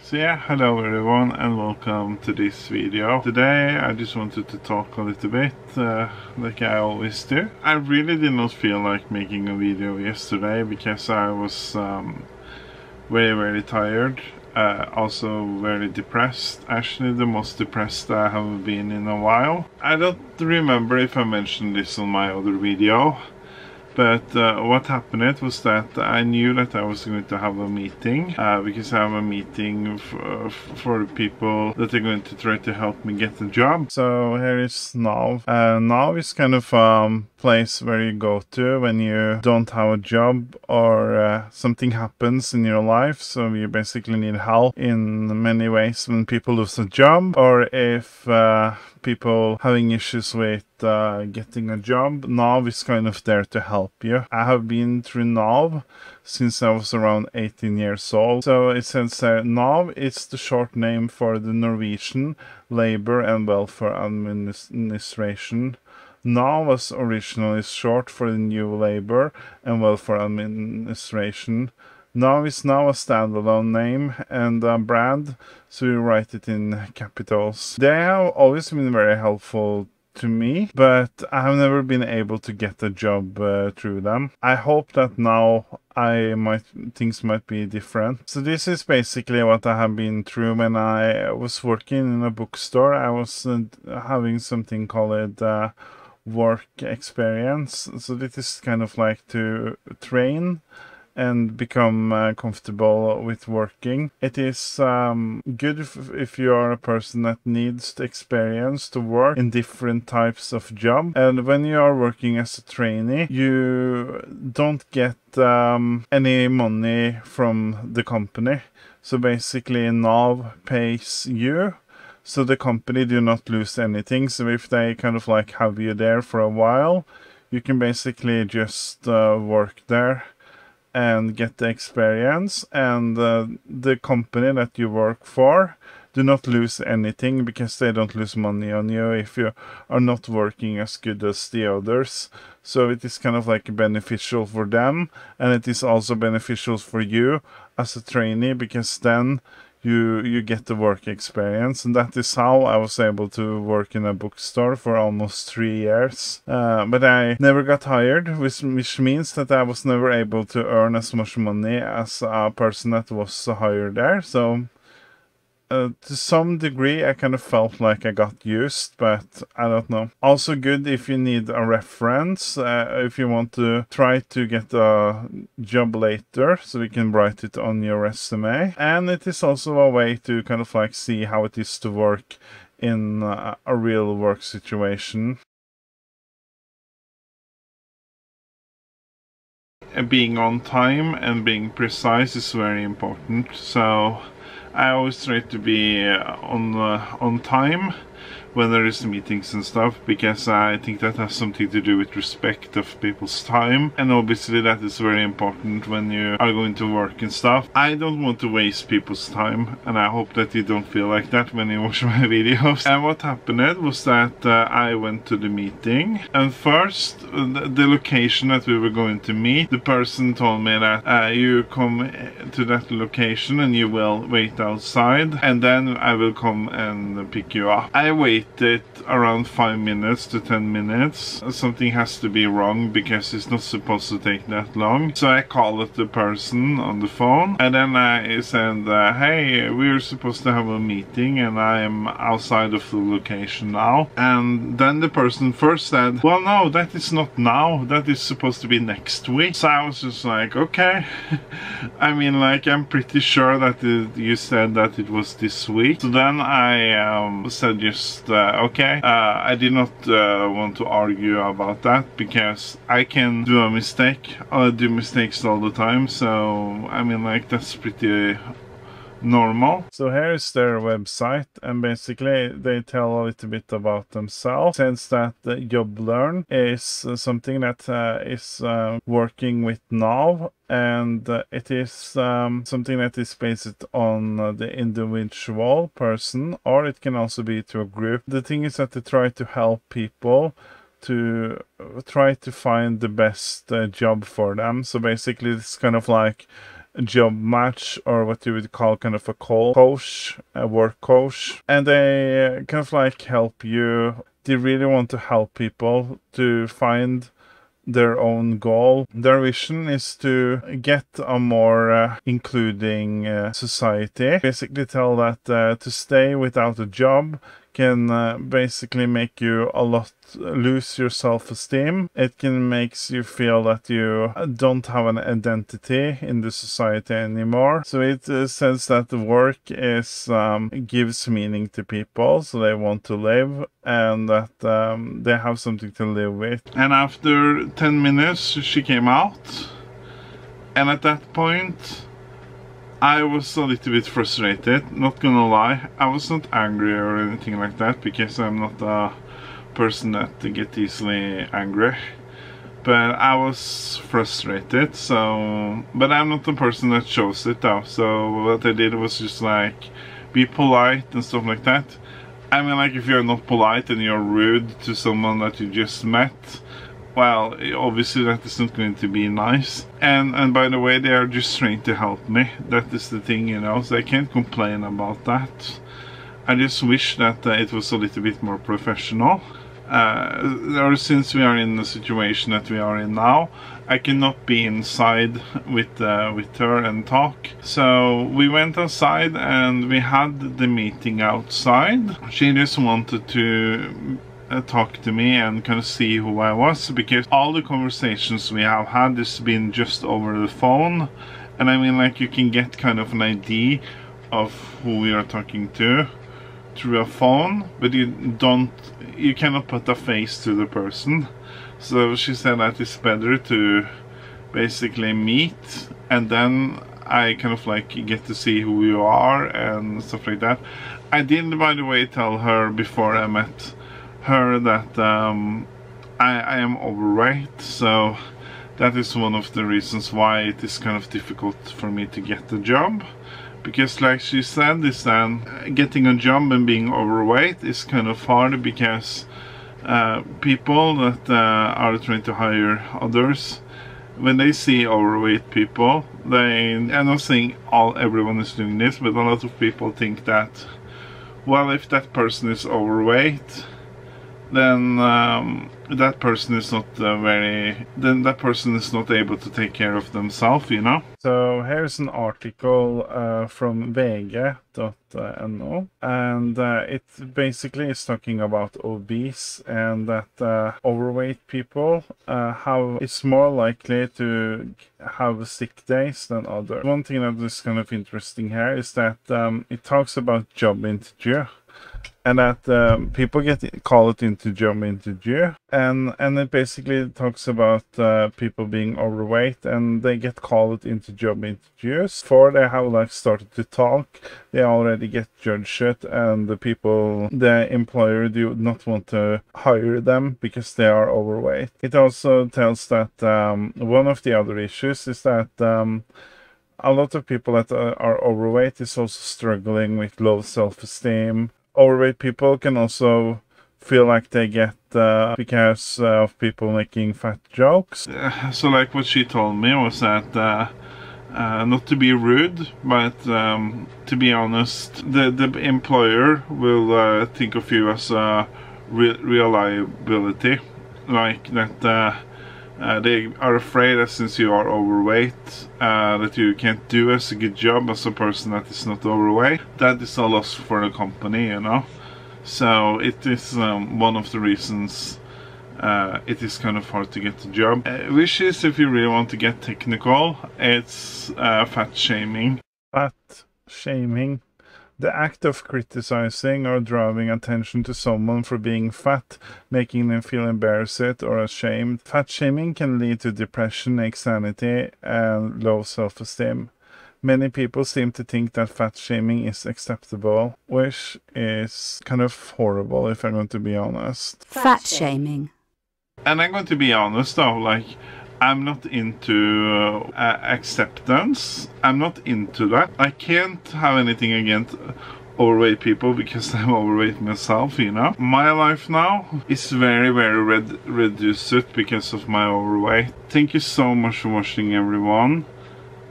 So yeah, hello everyone and welcome to this video. Today I just wanted to talk a little bit, like I always do. I really did not feel like making a video yesterday because I was very tired. Also very depressed. Actually the most depressed I have been in a while. I don't remember if I mentioned this on my other video. But what happened was that I knew that I was going to have a meeting because I have a meeting for people that are going to try to help me get a job. So here is Nav. Nav is kind of a place where you go to when you don't have a job or something happens in your life. So you basically need help in many ways when people lose a job or if people having issues with getting a job. Nav is kind of there to help you. I have been through Nav since I was around 18 years old. So it says Nav is the short name for the Norwegian Labor and Welfare Administration. Nav was originally short for the New Labor and Welfare Administration. Nav is now a standalone name and a brand, so you write it in capitals. They have always been very helpful to me, but I have never been able to get a job through them. I hope that now things might be different. So this is basically what I have been through when I was working in a bookstore. I was having something called work experience. So this is kind of like to train and become comfortable with working. It is good if you are a person that needs the experience to work in different types of job. And when you are working as a trainee, you don't get any money from the company. So basically Nav pays you, so the company do not lose anything. So if they kind of like have you there for a while, you can basically just work there and get the experience, and the company that you work for do not lose anything because they don't lose money on you if you are not working as good as the others. So it is kind of like beneficial for them, and it is also beneficial for you as a trainee because then you get the work experience. And that is how I was able to work in a bookstore for almost 3 years. But I never got hired, which means that I was never able to earn as much money as a person that was hired there. So to some degree, I kind of felt like I got used, but I don't know. Also good if you need a reference, if you want to try to get a job later, so you can write it on your resume. And it is also a way to kind of like see how it is to work in a real work situation. Being on time and being precise is very important. So I always try to be on time when there is meetings and stuff, because I think that has something to do with respect of people's time, and obviously that is very important when you are going to work and stuff. I don't want to waste people's time, and I hope that you don't feel like that when you watch my videos. And what happened was that I went to the meeting, and first the location that we were going to meet, the person told me that you come to that location and you will wait outside, and then I will come and pick you up. I waited around 5 minutes to 10 minutes. Something has to be wrong because it's not supposed to take that long. So I called the person on the phone, and then I said, hey, we're supposed to have a meeting and I am outside of the location now. And then the person first said, well, no, that is not now, that is supposed to be next week. So I was just like, okay. I mean, like, I'm pretty sure that you said that it was this week. So then I said just okay. I did not want to argue about that because I can do a mistake. I do mistakes all the time, so I mean, like, that's pretty normal. So here is their website, and basically they tell a little bit about themselves. Since that JobLearn is something that is working with Nav, and it is something that is based on the individual person, or it can also be to a group. The thing is that they try to help people to try to find the best job for them. So basically it's kind of like job match, or what you would call kind of a coach, a work coach, and they kind of like help you. They really want to help people to find their own goal. Their vision is to get a more including society. Basically tell that to stay without a job can basically make you lose your self-esteem. It can make you feel that you don't have an identity in the society anymore. So it says that the work is gives meaning to people, so they want to live, and that they have something to live with. And after 10 minutes she came out, and at that point I was a little bit frustrated, not gonna lie. I was not angry or anything like that, because I'm not a person that gets easily angry. But I was frustrated, so... But I'm not the person that shows it though, so what I did was just like be polite and stuff like that. I mean, like, if you're not polite and you're rude to someone that you just met, well, obviously that is not going to be nice. And by the way, they are just trying to help me. That is the thing, you know, so I can't complain about that. I just wish that it was a little bit more professional. Or since we are in the situation that we are in now, I cannot be inside with her and talk. So we went outside and we had the meeting outside. She just wanted to talk to me and kind of see who I was, because all the conversations we have had has been just over the phone. And I mean, like, you can get kind of an idea of who we are talking to through a phone, but you cannot put a face to the person. So she said that it's better to basically meet, and then I kind of like get to see who you are and stuff like that. I did, by the way, tell her before I met her that I am overweight, so that is one of the reasons why it is kind of difficult for me to get a job. Because, like she said, is that getting a job and being overweight is kind of hard, because people that are trying to hire others, when they see overweight people, I'm not saying everyone is doing this, but a lot of people think that, well, if that person is overweight, then that person is not that person is not able to take care of themselves, you know. So here's an article from vg.no, and it basically is talking about obese, and that overweight people it's more likely to have sick days than others. One thing that is kind of interesting here is that it talks about job interview, and that people get called into job interview, and it basically talks about people being overweight, and they get called into job interviews. Before they have like started to talk, they already get judged, and the employer do not want to hire them because they are overweight. It also tells that one of the other issues is that a lot of people that are overweight is also struggling with low self-esteem. Overweight people can also feel like they get because of people making fat jokes. So like what she told me was that not to be rude, but to be honest, the employer will think of you as a reliability, like that they are afraid that since you are overweight, that you can't do as a good job as a person that is not overweight. That is a loss for the company, you know. So it is one of the reasons it is kind of hard to get a job. Which is, if you really want to get technical, it's fat shaming. Fat shaming. The act of criticizing or drawing attention to someone for being fat, making them feel embarrassed or ashamed. Fat shaming can lead to depression, anxiety, and low self-esteem. Many people seem to think that fat shaming is acceptable, which is kind of horrible, if I'm going to be honest. Fat shaming. And I'm going to be honest though, like, I'm not into acceptance. I'm not into that. I can't have anything against overweight people because I'm overweight myself, you know. My life now is very, very reduced because of my overweight. Thank you so much for watching, everyone.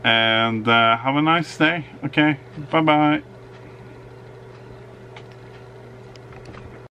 and have a nice day. Okay, bye bye.